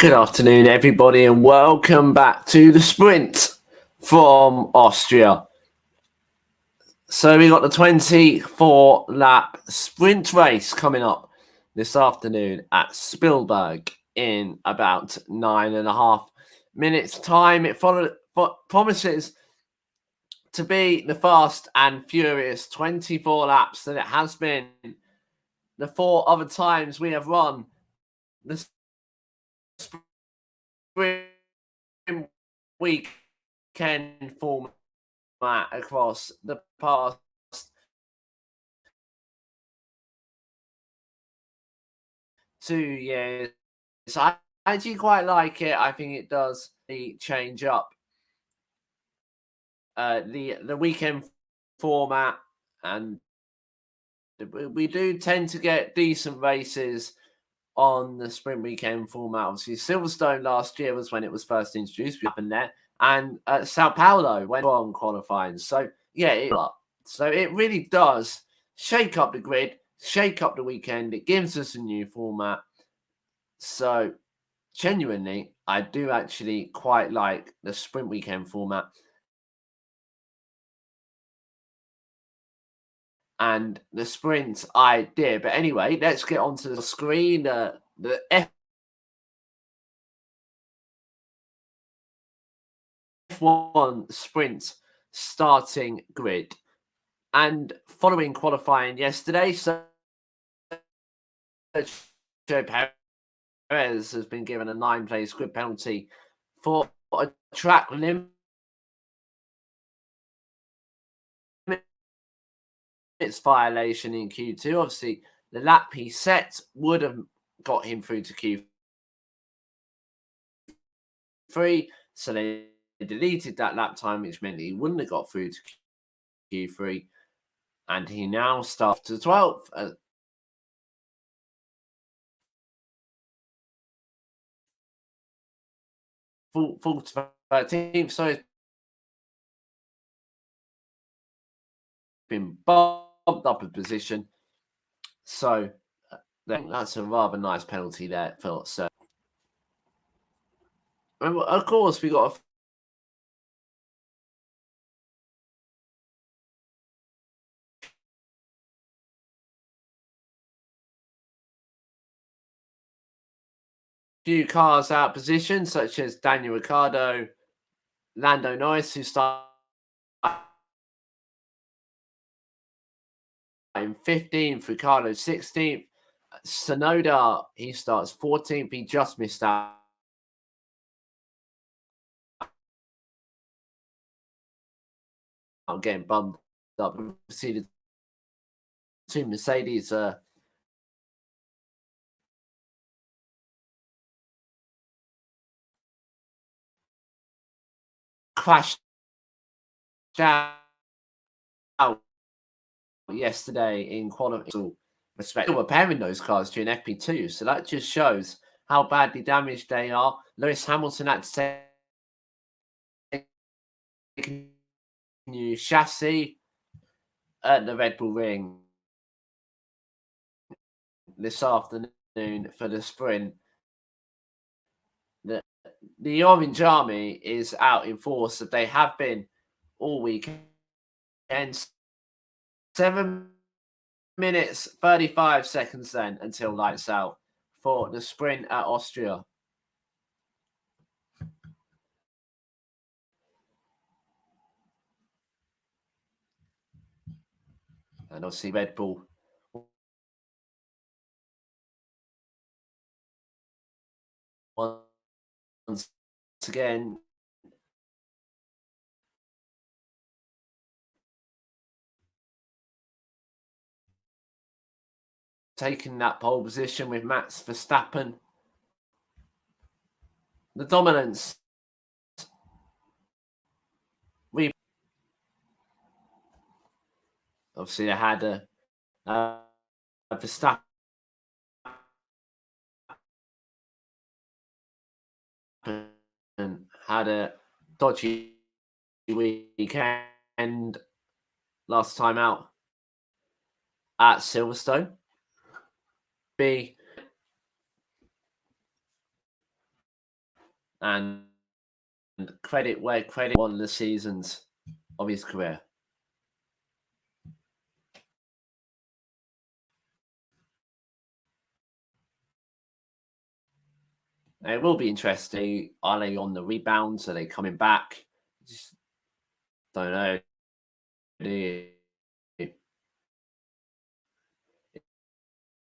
Good afternoon, everybody, and welcome back to the sprint from Austria. So we got the 24-lap sprint race coming up this afternoon at Spielberg in about 9.5 minutes' time. It promises to be the fast and furious 24 laps that it has been the 4 other times we have run the sprint weekend format across the past 2 years. I actually quite like it. I think it does change up the weekend format, and we do tend to get decent races on the sprint weekend format. Obviously, Silverstone last year was when it was first introduced. We happened there, and Sao Paulo went on qualifying. So yeah, so it really does shake up the grid, shake up the weekend. It gives us a new format. So genuinely, I do actually quite like the sprint weekend format. And the sprint idea. But anyway, let's get onto the screen. The F1 sprint starting grid. And following qualifying yesterday, Sergio Perez has been given a 9-place grid penalty for a track limits violation in Q2. Obviously, the lap he set would have got him through to Q3, so they deleted that lap time, which meant he wouldn't have got through to Q3, and he now starts to 12th. Full to 13th, so it's been bumped up a position. So that's a rather nice penalty there, Phil. So, of course, we got a few cars out of position, such as Daniel Ricciardo, Lando Norris, who started in 15th, Ricciardo 16th. Sonoda, he starts 14th. He just missed out. I'm getting bummed up. We see the two Mercedes crashed out yesterday in qualifying. Respect, we're pairing those cars during FP2, so that just shows how badly damaged they are. Lewis Hamilton had to take a new chassis at the Red Bull Ring this afternoon for the sprint. The Orange Army is out in force, that they have been all weekend. 7 minutes 35 seconds then until lights out for the sprint at Austria. And obviously Red Bull once again taking that pole position with Max Verstappen. The dominance. Obviously, I had a Verstappen had a dodgy weekend last time out at Silverstone. and credit where credit one of the seasons of his career. It will be interesting. Are they on the rebounds? Are they coming back? Just don't know.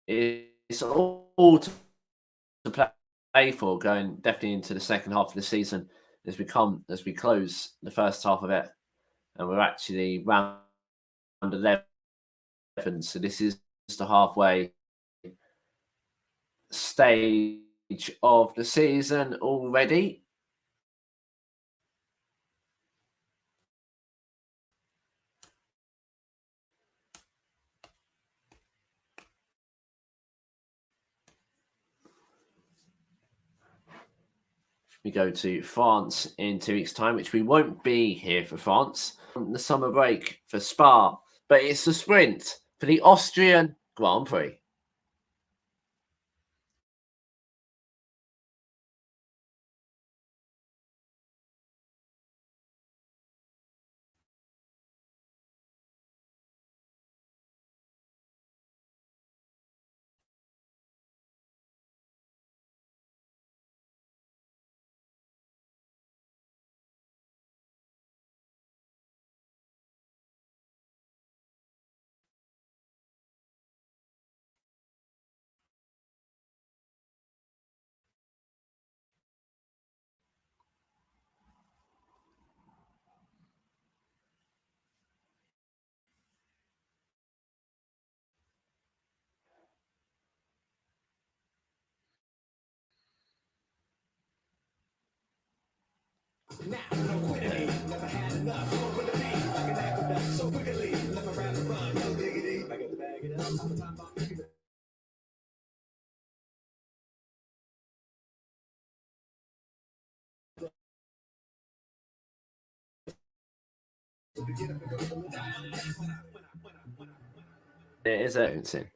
It's all to play for going definitely into the second half of the season as we close the first half of it, and we're actually round 11. So this is the halfway stage of the season already. We go to France in 2 weeks' time, which we won't be here for France on the summer break for Spa, but it's the sprint for the Austrian Grand Prix. It is urgency.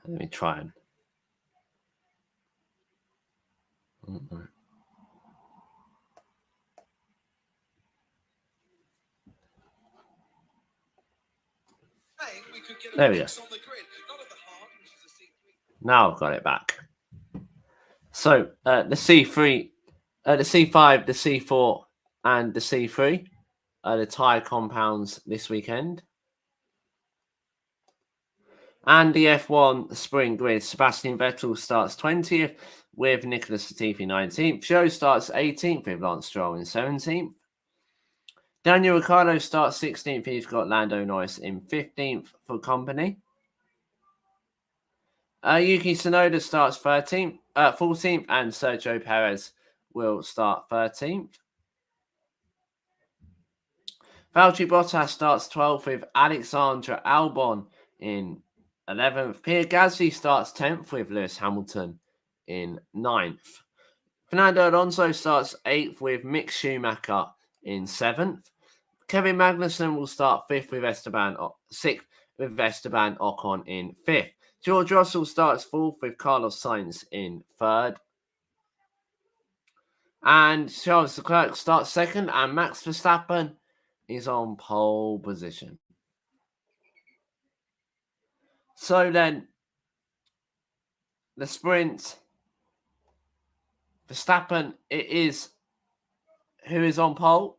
Let me try and. There we go. Now I've got it back. So the C3, the C5, the C4, and the C3 are the tyre compounds this weekend. And the F1 sprint grid, Sebastian Vettel starts 20th with Nicholas Latifi 19th. Joe starts 18th with Lance Stroll in 17th. Daniel Ricciardo starts 16th. He's got Lando Norris in 15th for company. Yuki Tsunoda starts 14th, and Sergio Perez will start 13th. Valtteri Bottas starts 12th with Alexander Albon in 11th. Pierre Gasly starts 10th with Lewis Hamilton in 9th. Fernando Alonso starts 8th with Mick Schumacher in 7th. Kevin Magnussen will start 6th with Esteban Ocon in 5th. George Russell starts 4th with Carlos Sainz in 3rd. And Charles Leclerc starts 2nd, and Max Verstappen is on pole position. So then, the sprint, Verstappen, it is who is on pole.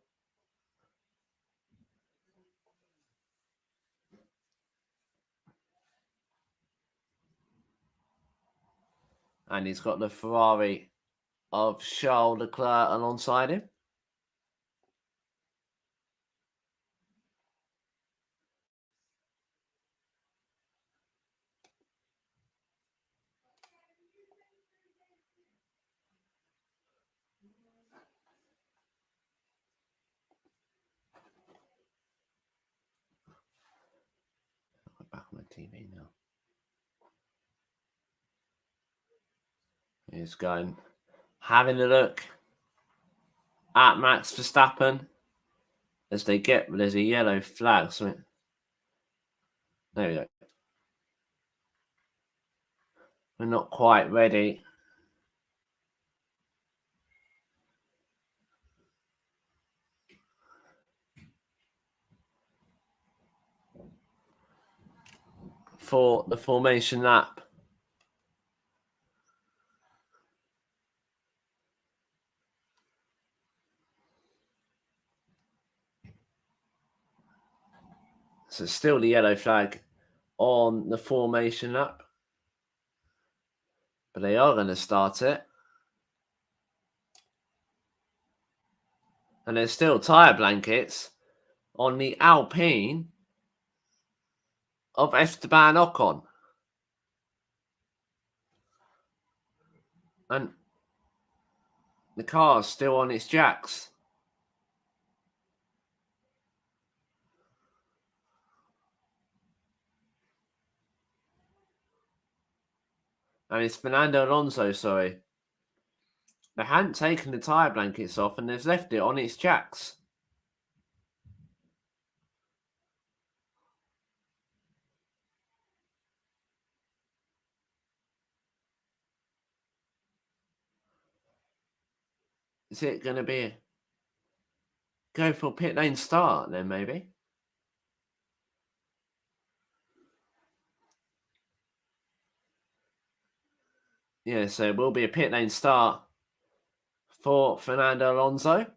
And he's got the Ferrari of Charles Leclerc alongside him. Back on the TV now. He's going, having a look at Max Verstappen as there's a yellow flag. So there we go. We're not quite ready. For the formation lap. So still the yellow flag on the formation lap. But they are going to start it. And there's still tyre blankets on the Alpine of Esteban Ocon. And the car's still on its jacks. And it's Fernando Alonso, sorry. They hadn't taken the tyre blankets off and they've left it on its jacks. Is it going to be go for pit lane start then, maybe? Yeah, so it will be a pit lane start for Fernando Alonso.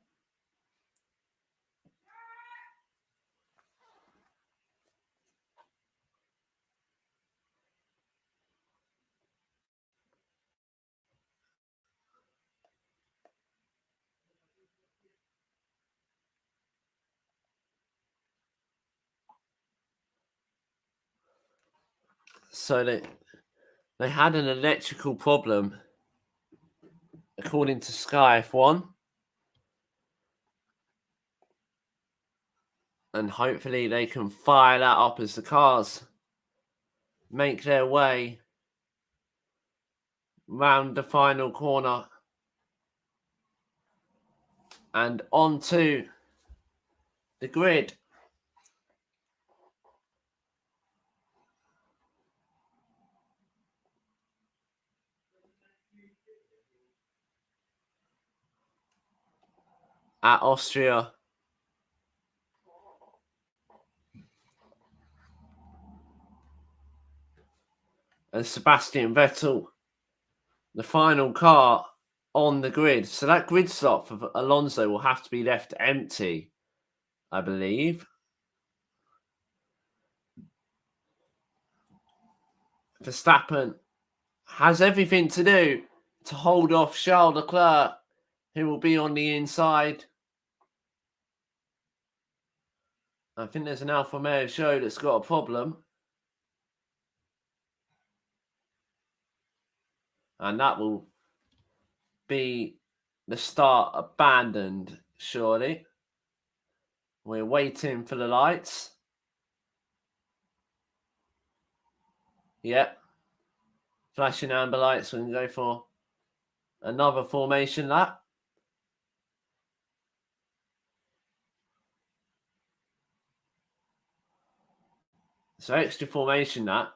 So they had an electrical problem, according to Sky F1. And hopefully they can fire that up as the cars make their way round the final corner and onto the grid. At Austria. And Sebastian Vettel, the final car on the grid. So that grid slot for Alonso will have to be left empty, I believe. Verstappen has everything to do to hold off Charles Leclerc, who will be on the inside. I think there's an Alfa Romeo show that's got a problem. And that will be the start abandoned, surely. We're waiting for the lights. Yep. Flashing amber lights. We can go for another formation lap. So extra formation lap.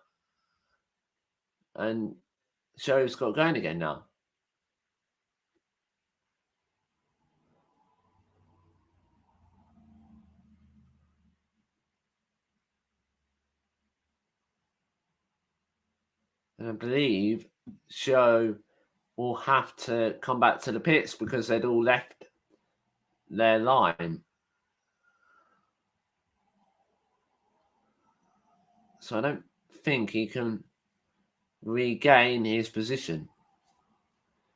And show's got going again now. And I believe show will have to come back to the pits because they'd all left their line. So I don't think he can regain his position.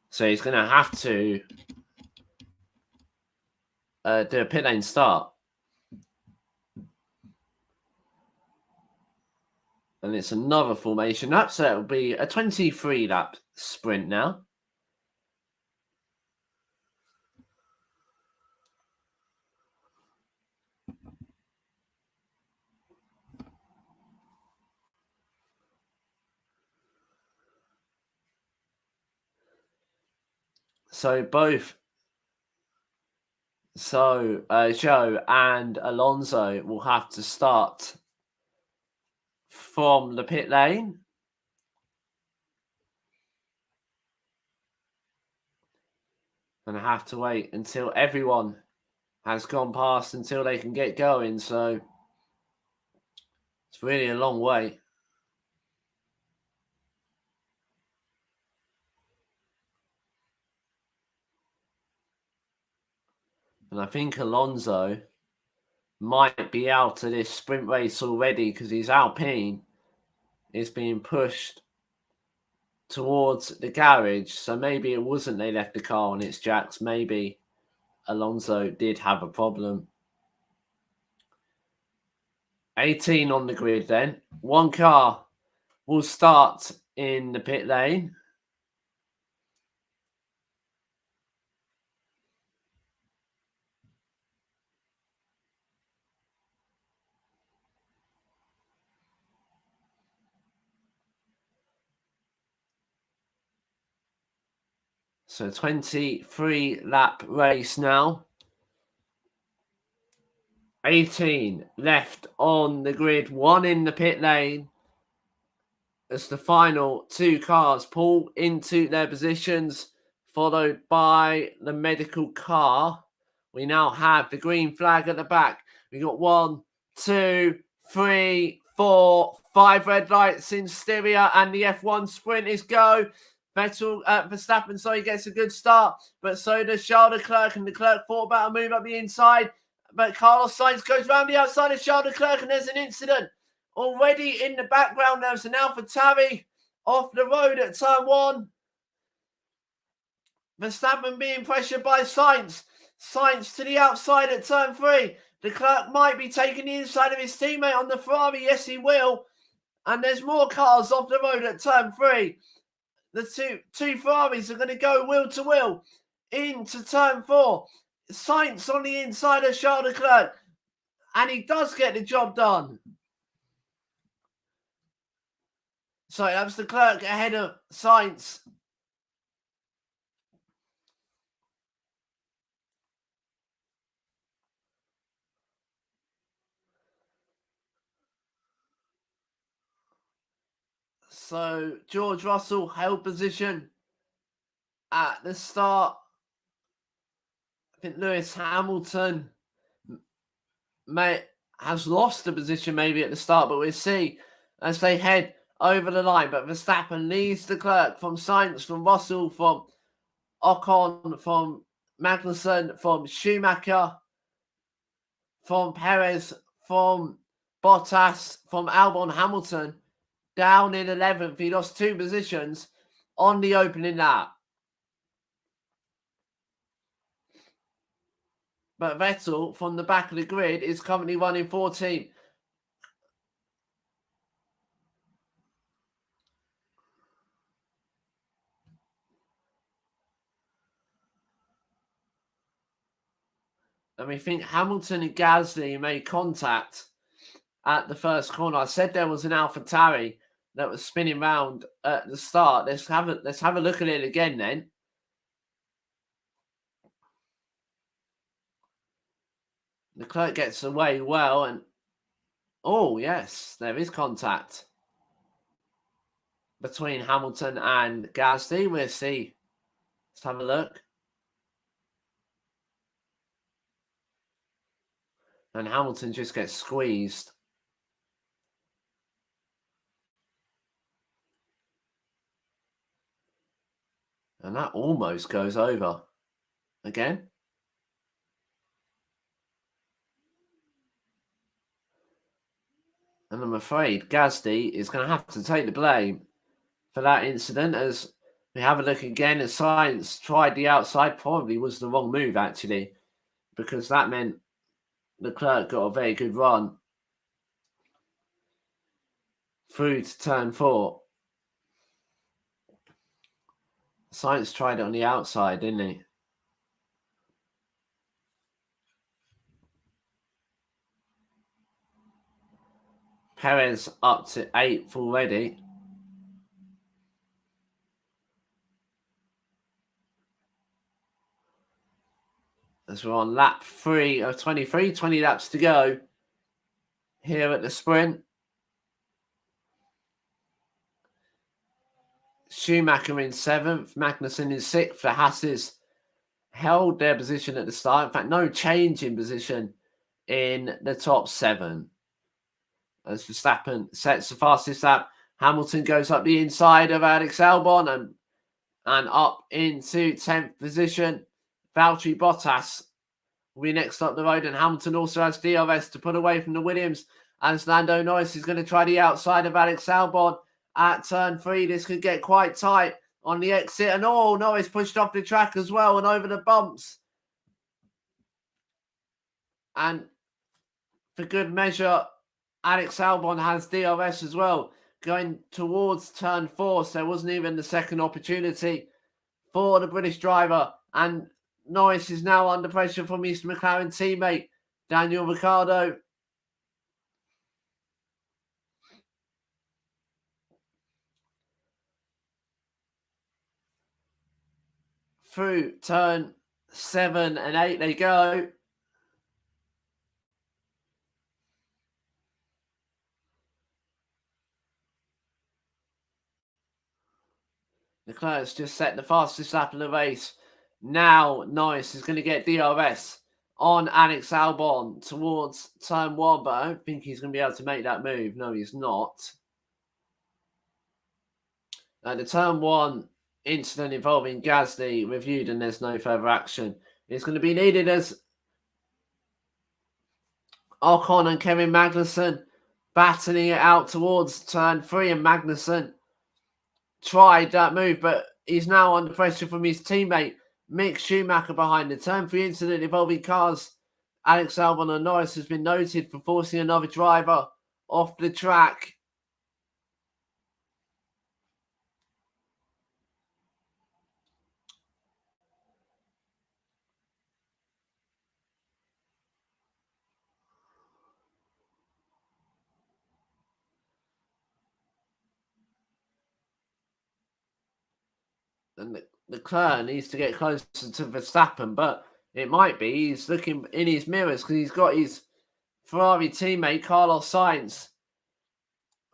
So he's going to have to do a pit lane start. And it's another formation lap, so it'll be a 23 lap sprint now. So both Zhou and Alonso will have to start from the pit lane. And I have to wait until everyone has gone past until they can get going. So it's really a long way. And I think Alonso might be out of this sprint race already because his Alpine is being pushed towards the garage. So maybe it wasn't they left the car on its jacks. Maybe Alonso did have a problem. 18 on the grid then. One car will start in the pit lane. So 23 lap race now. 18 left on the grid, one in the pit lane as the final two cars pull into their positions, followed by the medical car. We now have the green flag at the back. We got 1, 2, 3, 4, 5 red lights in Styria, and the F1 sprint is go. Verstappen, so he gets a good start, but so does Charles Leclerc, and Leclerc thought about a move up the inside, but Carlos Sainz goes round the outside of Charles Leclerc, and there's an incident. Already in the background, there's an AlphaTauri off the road at turn 1. Verstappen being pressured by Sainz. Sainz to the outside at turn 3. Leclerc might be taking the inside of his teammate on the Ferrari. Yes, he will. And there's more cars off the road at turn 3. The two Ferraris are going to go wheel to wheel into turn 4. Sainz on the inside of Charles Leclerc. And he does get the job done. So that's Leclerc ahead of Sainz. So George Russell held position at the start. I think Lewis Hamilton has lost the position maybe at the start, but we'll see as they head over the line. But Verstappen leads Leclerc from Sainz, from Russell, from Ocon, from Magnussen, from Schumacher, from Perez, from Bottas, from Albon. Hamilton down in 11th. He lost 2 positions on the opening lap. But Vettel, from the back of the grid, is currently running 14th. And we think Hamilton and Gasly made contact at the first corner. I said there was an AlphaTauri that was spinning round at the start. Let's have a look at it again then. Leclerc gets away well, and oh yes, there is contact between Hamilton and Gasly. We'll see. Let's have a look. And Hamilton just gets squeezed. And that almost goes over again. And I'm afraid Gasly is going to have to take the blame for that incident as we have a look again. As Sainz tried the outside, probably was the wrong move actually, because that meant Leclerc got a very good run through to turn 4. Sainz tried it on the outside, didn't he? Perez up to 8th already. as we're on lap 3 of 23, 20 laps to go here at the sprint. Schumacher in 7th, Magnussen in 6th. The Hasses held their position at the start. In fact, no change in position in the top 7. As Verstappen sets the fastest lap, Hamilton goes up the inside of Alex Albon and up into 10th position. Valtteri Bottas will be next up the road, and Hamilton also has DRS to put away from the Williams. As Lando Norris is going to try the outside of Alex Albon at turn 3. This could get quite tight on the exit, and Norris pushed off the track as well and over the bumps. And for good measure, Alex Albon has DRS as well, going towards turn 4, so there wasn't even the second opportunity for the British driver. And Norris is now under pressure from his McLaren teammate, Daniel Ricciardo. Through turn 7 and 8 they go. Leclerc's just set the fastest lap of the race. Now Norris is going to get DRS on Alex Albon towards turn 1, but I don't think he's going to be able to make that move. No, he's not. The turn 1 incident involving Gasly reviewed, and there's no further action. It's going to be needed as Ocon and Kevin Magnussen battling it out towards turn 3, and Magnussen tried that move, but he's now under pressure from his teammate Mick Schumacher behind. The turn 3 incident involving cars, Alex Albon and Norris, has been noted for forcing another driver off the track. And Leclerc needs to get closer to Verstappen, but it might be he's looking in his mirrors because he's got his Ferrari teammate Carlos Sainz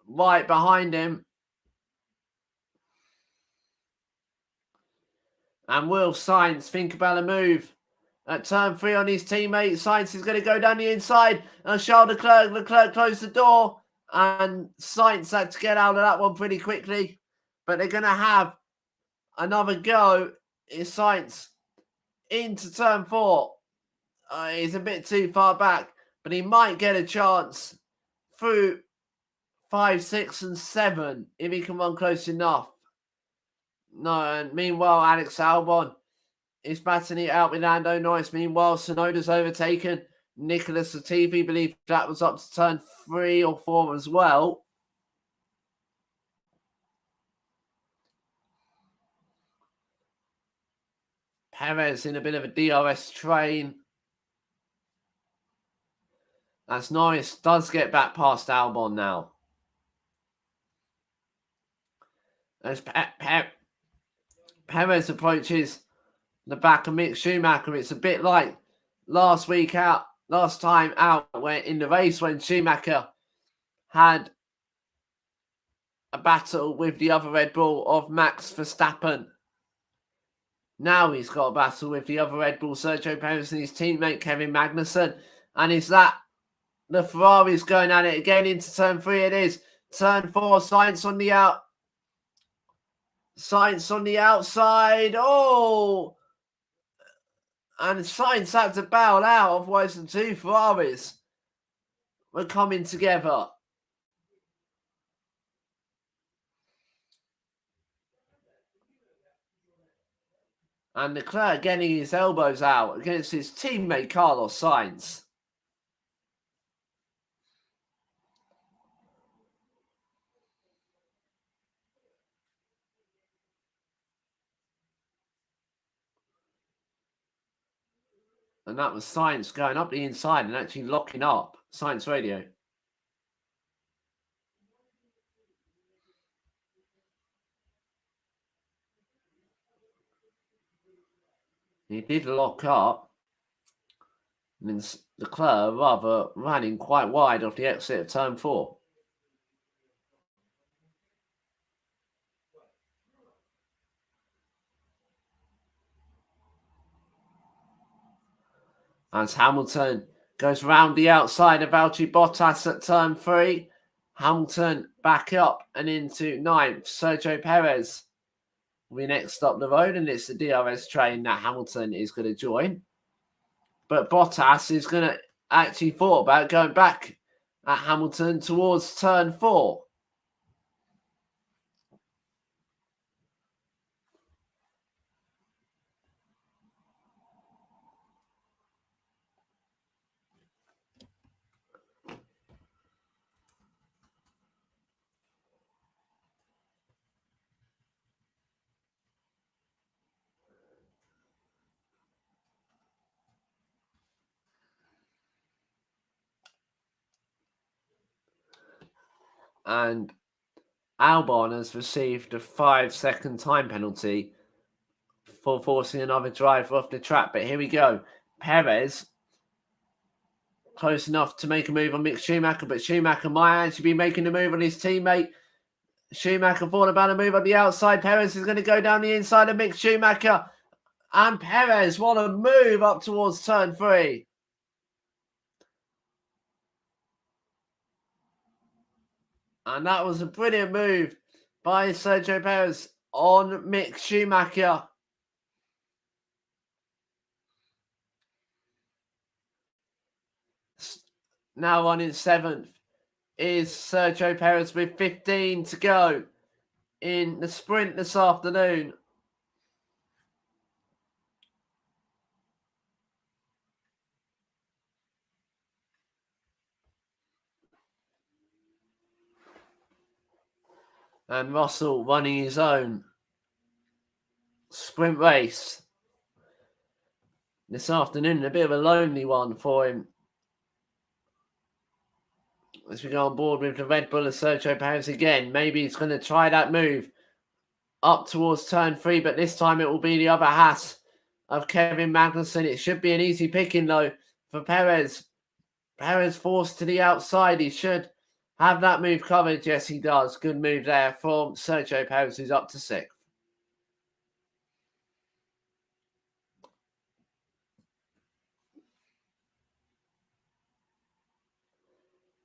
right behind him. And will Sainz think about a move at turn 3 on his teammate? Sainz is going to go down the inside, and Charles Leclerc. Leclerc closed the door, and Sainz had to get out of that one pretty quickly. But they're going to have another go. Is Sainz into turn 4? He's a bit too far back, but he might get a chance through 5, 6, and 7 if he can run close enough. No, and meanwhile, Alex Albon is battling it out with Lando Norris. Meanwhile, Tsunoda's overtaken Nicholas Latifi. Believe that was up to turn 3 or 4 as well. Perez in a bit of a DRS train, as Norris does get back past Albon now. As Perez approaches the back of Mick Schumacher, it's a bit like last time out, where in the race when Schumacher had a battle with the other Red Bull of Max Verstappen. Now he's got a battle with the other Red Bull, Sergio Perez, and his teammate Kevin Magnussen. And is that the Ferrari's going at it again into turn 3? It is. Turn 4, Sainz on the outside. Oh! And Sainz had to bail out, otherwise the two Ferraris were coming together. And Leclerc getting his elbows out against his teammate Carlos Sainz. And that was Sainz going up the inside and actually locking up Sainz radio. He did lock up. And Leclerc rather running quite wide off the exit of turn 4. As Hamilton goes round the outside of Valtteri Bottas at turn 3. Hamilton back up and into 9th. Sergio Perez will be next up the road, and it's the DRS train that Hamilton is going to join. But Bottas is going to actually thought about going back at Hamilton towards turn 4. And Albon has received a 5-second time penalty for forcing another driver off the track. But here we go. Perez close enough to make a move on Mick Schumacher, but Schumacher might actually be making a move on his teammate. Schumacher thought about a move on the outside. Perez is going to go down the inside of Mick Schumacher. And Perez, what a move up towards turn 3. And that was a brilliant move by Sergio Perez on Mick Schumacher. Now on in 7th is Sergio Perez with 15 to go in the sprint this afternoon. And Russell running his own sprint race this afternoon. A bit of a lonely one for him as we go on board with the Red Bull of Sergio Perez again. Maybe he's going to try that move up towards turn 3, but this time it will be the other Haas of Kevin Magnussen. It should be an easy picking though for Perez. Perez forced to the outside. He should have that move covered. Yes, he does. Good move there from Sergio Perez, who's up to 6th.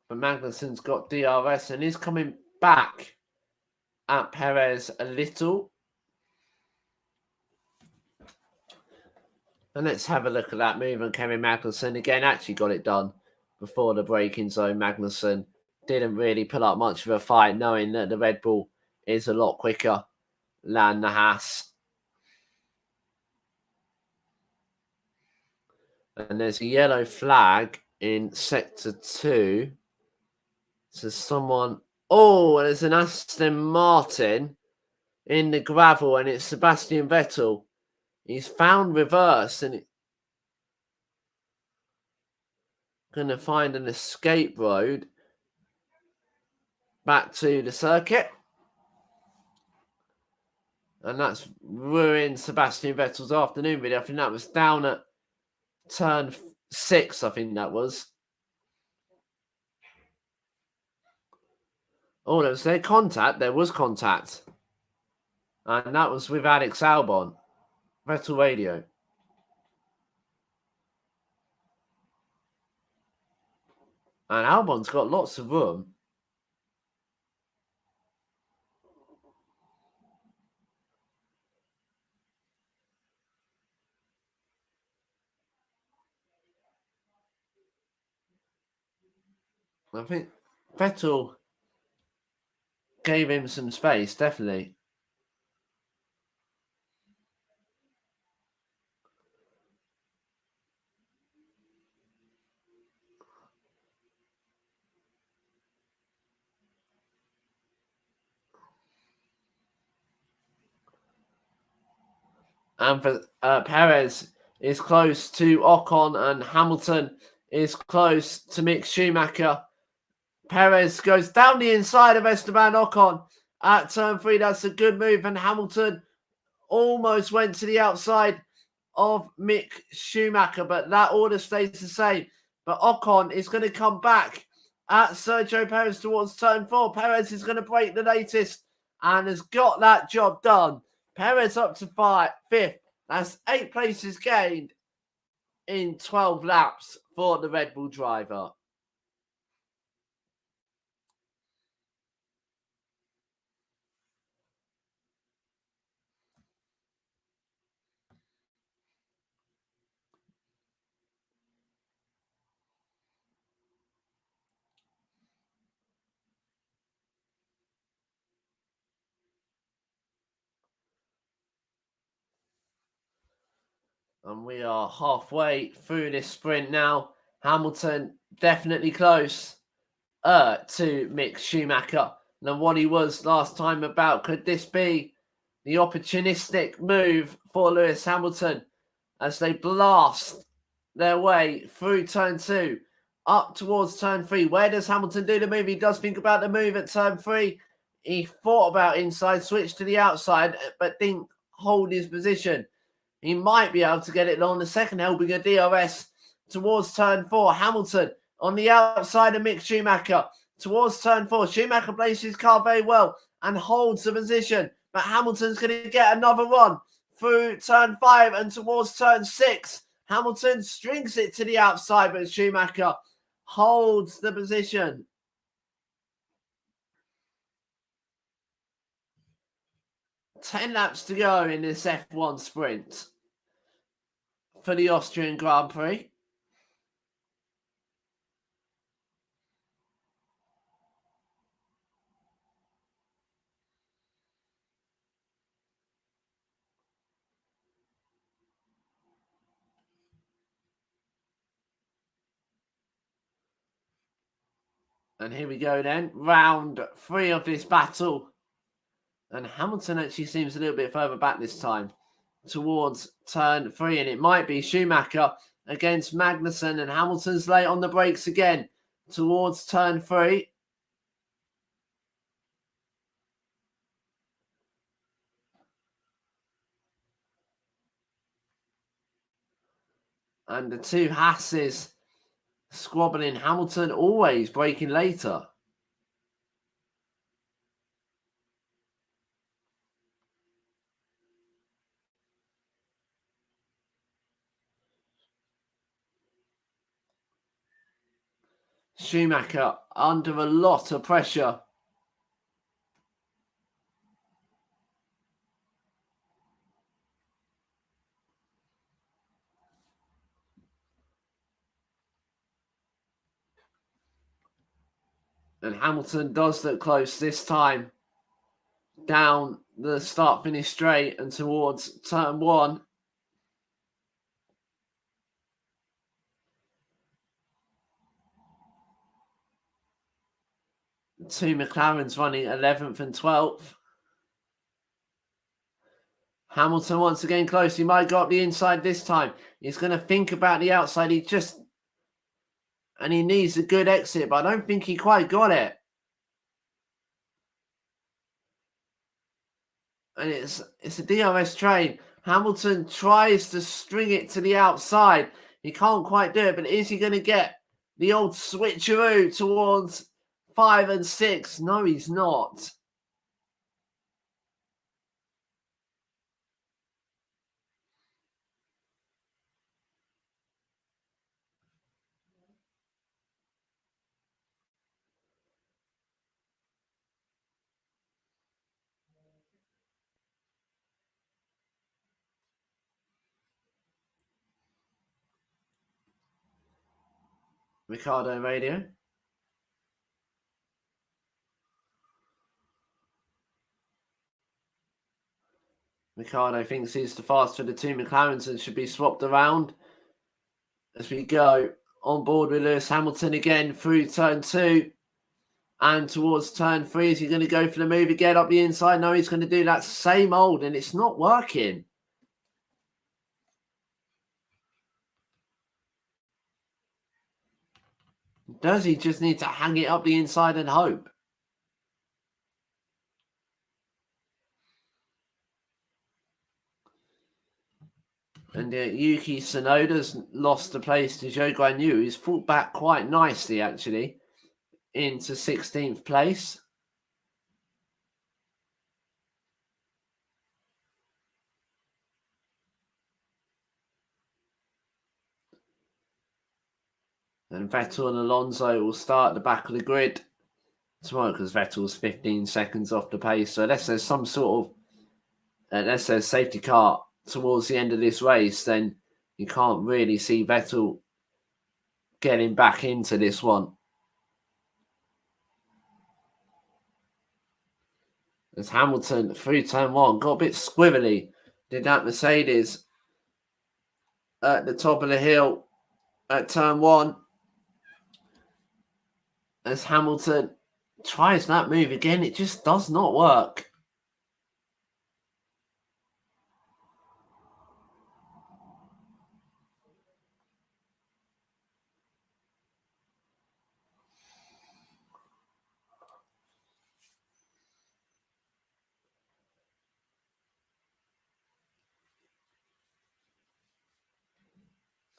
But Magnussen's got DRS and is coming back at Perez a little. And let's have a look at that move on Kevin Magnussen. Again, actually got it done before the braking zone. Magnussen didn't really put up much of a fight, knowing that the Red Bull is a lot quicker than the Haas. And there's a yellow flag in sector 2. So someone... Oh, there's an Aston Martin in the gravel, and it's Sebastian Vettel. He's found reverse and going to find an escape road back to the circuit. And that's ruined Sebastian Vettel's afternoon, really. I think that was down at turn 6, I think that was. Oh, there was no contact. There was contact. And that was with Alex Albon. Vettel radio. And Albon's got lots of room. I think Vettel gave him some space, definitely. And for Perez is close to Ocon, and Hamilton is close to Mick Schumacher. Perez goes down the inside of Esteban Ocon at turn 3. That's a good move, and Hamilton almost went to the outside of Mick Schumacher, but that order stays the same. But Ocon is going to come back at Sergio Perez towards turn 4. Perez is going to break the latest and has got that job done. Perez up to 5th. That's 8 places gained in 12 laps for the Red Bull driver. And we are halfway through this sprint now. Hamilton definitely close to Mick Schumacher than what he was last time about. Could this be the opportunistic move for Lewis Hamilton as they blast their way through turn 2 up towards turn 3? Where does Hamilton do the move? He does think about the move at turn 3. He thought about inside, switched to the outside, but didn't hold his position. He might be able to get it on the second, helping a DRS towards turn 4. Hamilton on the outside of Mick Schumacher towards turn 4. Schumacher plays his car very well and holds the position, but Hamilton's going to get another run through turn 5 and towards turn 6. Hamilton strings it to the outside, but Schumacher holds the position. Ten laps to go in this F1 sprint for the Austrian Grand Prix. And here we go then, round 3 of this battle. And Hamilton actually seems a little bit further back this time towards turn 3. And it might be Schumacher against Magnussen. And Hamilton's late on the brakes again towards turn 3. And the two Hasses squabbling. Hamilton always braking later. Schumacher under a lot of pressure. And Hamilton does look close this time. Down the start-finish straight and towards turn 1. Two McLarens running 11th and 12th. Hamilton once again close. He might go up the inside this time. He's going to think about the outside. And he needs a good exit, but I don't think he quite got it. And it's a DRS train. Hamilton tries to string it to the outside. He can't quite do it, but is he going to get the old switcheroo towards 5 and 6? No, he's not. Ricardo radio. Ricardo thinks he's the faster of the two McLarens and should be swapped around as we go on board with Lewis Hamilton again through turn 2 and towards turn 3. Is he going to go for the move again up the inside? No, he's going to do that same old, and it's not working. Does he just need to hang it up the inside and hope? And Yuki Tsunoda's lost the place to Zhou Guanyu, who's fought back quite nicely, actually, into 16th place. And Vettel and Alonso will start at the back of the grid tomorrow because Vettel's 15 seconds off the pace. So unless there's some sort of unless there's safety car towards the end of this race, then you can't really see Vettel getting back into this one. As Hamilton through turn one got a bit squibbly, did that Mercedes at the top of the hill at turn one. As Hamilton tries that move again, it just does not work.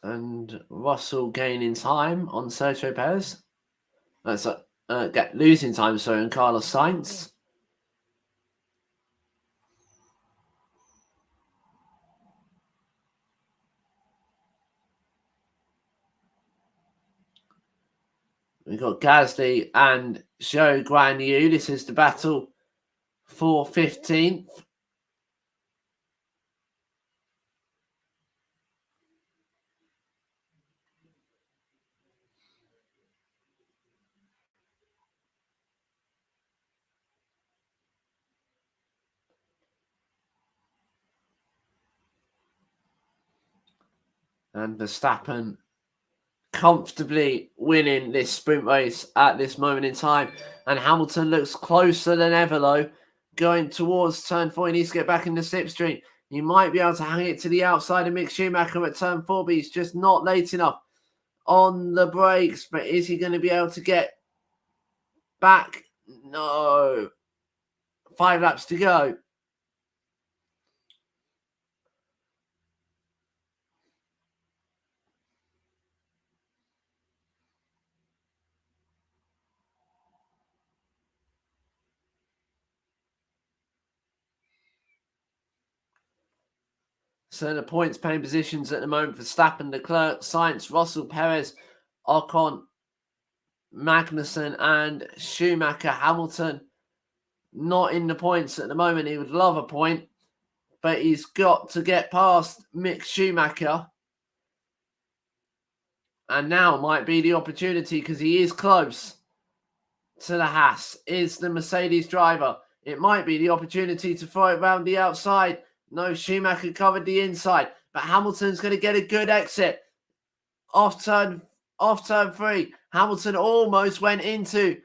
And Russell gaining time on Sergio Perez. That's losing time, sorry, on Carlos Sainz. We've got Gasly and Zhou Guanyu. This is the battle for 15th. And Verstappen comfortably winning this sprint race at this moment in time. And Hamilton looks closer than ever, though, going towards turn 4. He needs to get back in the slipstream. He might be able to hang it to the outside of Mick Schumacher at turn 4, but he's just not late enough on the brakes. But is he going to be able to get back? No. 5 laps to go. So the points paying positions at the moment for Verstappen, Leclerc, Sainz, Russell, Perez, Ocon, Magnussen and Schumacher. Hamilton not in the points at the moment. He would love a point, but he's got to get past Mick Schumacher. And now might be the opportunity because he is close to the Haas, is the Mercedes driver. It might be the opportunity to throw it round the outside. No, Schumacher covered the inside, but Hamilton's going to get a good exit off turn 3. Hamilton almost went into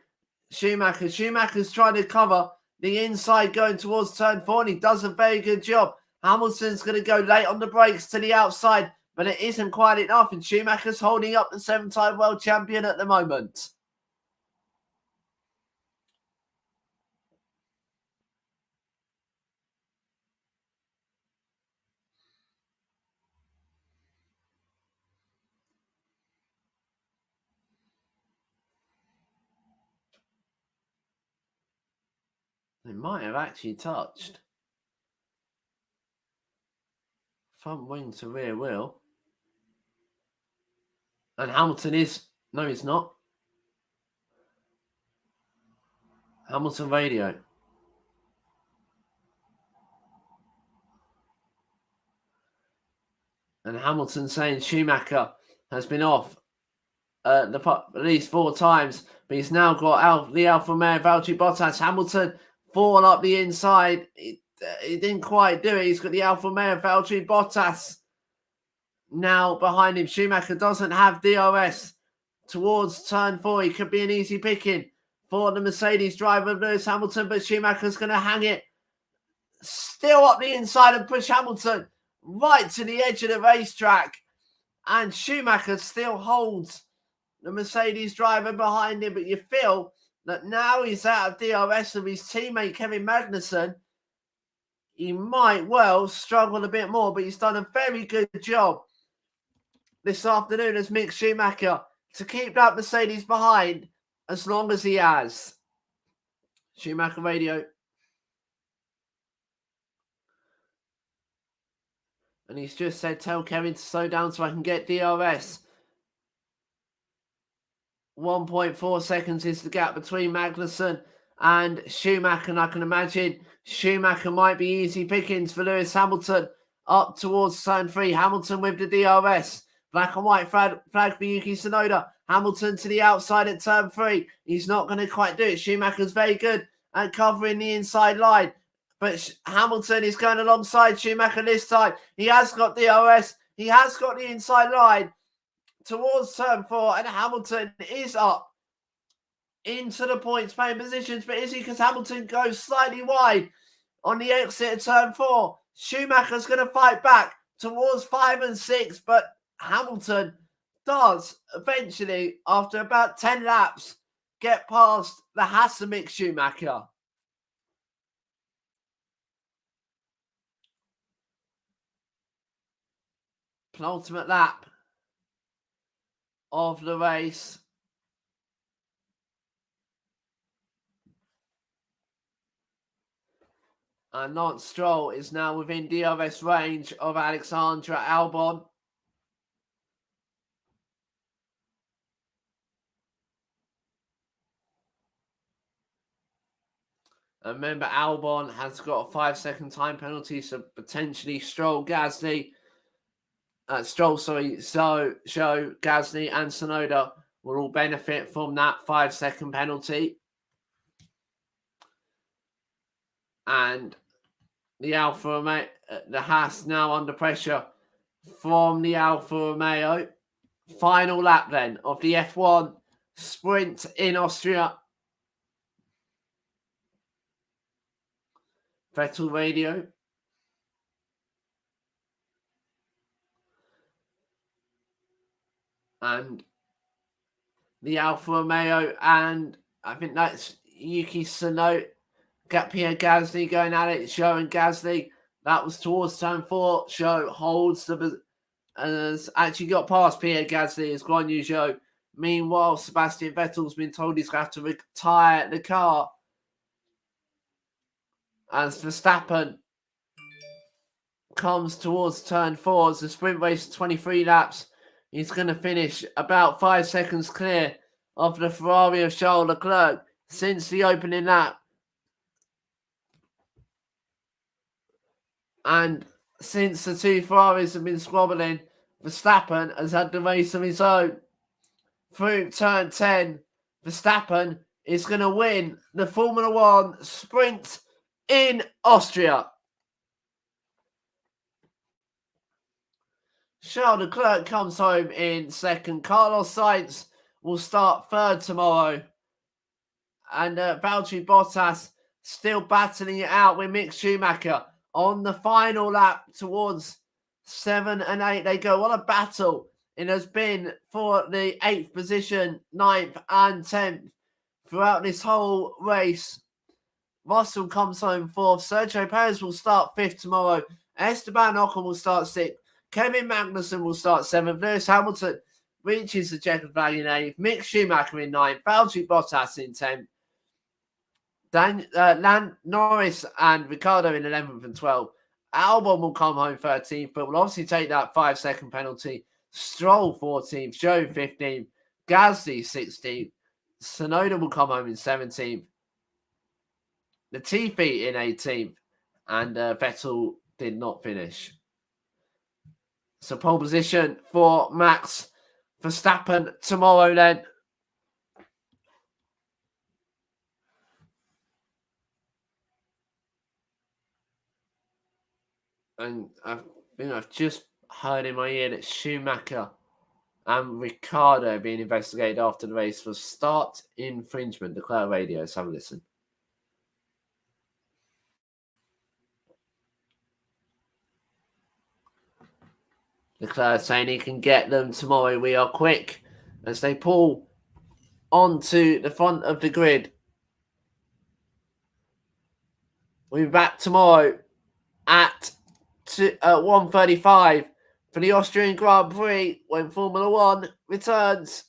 Schumacher. Schumacher's trying to cover the inside going towards turn 4, and he does a very good job. Hamilton's going to go late on the brakes to the outside, but it isn't quite enough, and Schumacher's holding up the 7-time world champion at the moment. It might have actually touched. Front wing to rear wheel. And Hamilton is... No, he's not. Hamilton radio. And Hamilton saying Schumacher has been off at least 4 times, but he's now got the Alfa Romeo Valtteri Bottas. Hamilton falling up the inside. He didn't quite do it. He's got the Alfa Romeo Valtteri Bottas now behind him. Schumacher doesn't have DRS towards turn 4. He could be an easy picking for the Mercedes driver, Lewis Hamilton, but Schumacher's going to hang it still up the inside and push Hamilton right to the edge of the racetrack. And Schumacher still holds the Mercedes driver behind him, but you feel that now he's out of DRS of his teammate Kevin Magnussen. he might well struggle a bit more, but he's done a very good job this afternoon as Mick Schumacher to keep that Mercedes behind as long as he has. Schumacher radio. And he's just said, tell Kevin to slow down so I can get DRS. 1.4 seconds is the gap between Magnussen and Schumacher. And I can imagine Schumacher might be easy pickings for Lewis Hamilton up towards turn 3. Hamilton with the DRS. Black and white flag for Yuki Tsunoda. Hamilton to the outside at turn 3. He's not going to quite do it. Schumacher's very good at covering the inside line. But Hamilton is going alongside Schumacher this time. He has got DRS. He has got the inside line towards turn 4. And Hamilton is up into the points paying positions. But is he? Because Hamilton goes slightly wide on the exit of turn 4. Schumacher's going to fight back towards 5 and 6. But Hamilton does eventually, after about 10 laps, get past the Hasselmick Schumacher. Penultimate lap of the race. And Lance Stroll is now within DRS range of Alexandra Albon. And remember, Albon has got a 5-second time penalty, so potentially Stroll, Gasly, Gasly and Tsunoda will all benefit from that 5-second penalty. And the Alfa Romeo, the Haas now under pressure from the Alfa Romeo. Final lap then of the F1 sprint in Austria. Vettel radio. And the Alfa Romeo, and I think that's Yuki Tsunoda, Pierre Gasly going at it, showing Gasly. That was towards turn 4. Show holds the has actually got past Pierre Gasly as Guan Yu Zhou. Meanwhile, Sebastian Vettel's been told he's going to have to retire the car. As Verstappen comes towards turn 4, as the sprint race 23 laps, he's going to finish about 5 seconds clear of the Ferrari of Charles Leclerc since the opening lap. And since the two Ferraris have been squabbling, Verstappen has had the race of his own. Through turn 10, Verstappen is going to win the Formula 1 sprint in Austria. Charles Leclerc comes home in second. Carlos Sainz will start third tomorrow. And Valtteri Bottas still battling it out with Mick Schumacher on the final lap towards 7 and 8. They go. What a battle it has been for the 8th position, 9th and 10th throughout this whole race. Russell comes home 4th. Sergio Perez will start 5th tomorrow. Esteban Ocon will start 6th. Kevin Magnussen will start 7th. Lewis Hamilton reaches the checkered flag in 8th. Mick Schumacher in 9th. Valtteri Bottas in 10th. Norris and Ricciardo in 11th and 12th. Albon will come home 13th, but will obviously take that 5-second penalty. Stroll 14th. Zhou 15th. Gasly 16th. Tsunoda will come home in 17th. Latifi in 18th. And Vettel did not finish. So pole position for Max Verstappen tomorrow then. And I've just heard in my ear that Schumacher and Ricciardo being investigated after the race for start infringement. Declare radio. Let's have a listen. Leclerc saying he can get them tomorrow. We are quick as they pull onto the front of the grid. We'll be back tomorrow at 1:35 for the Austrian Grand Prix when Formula One returns.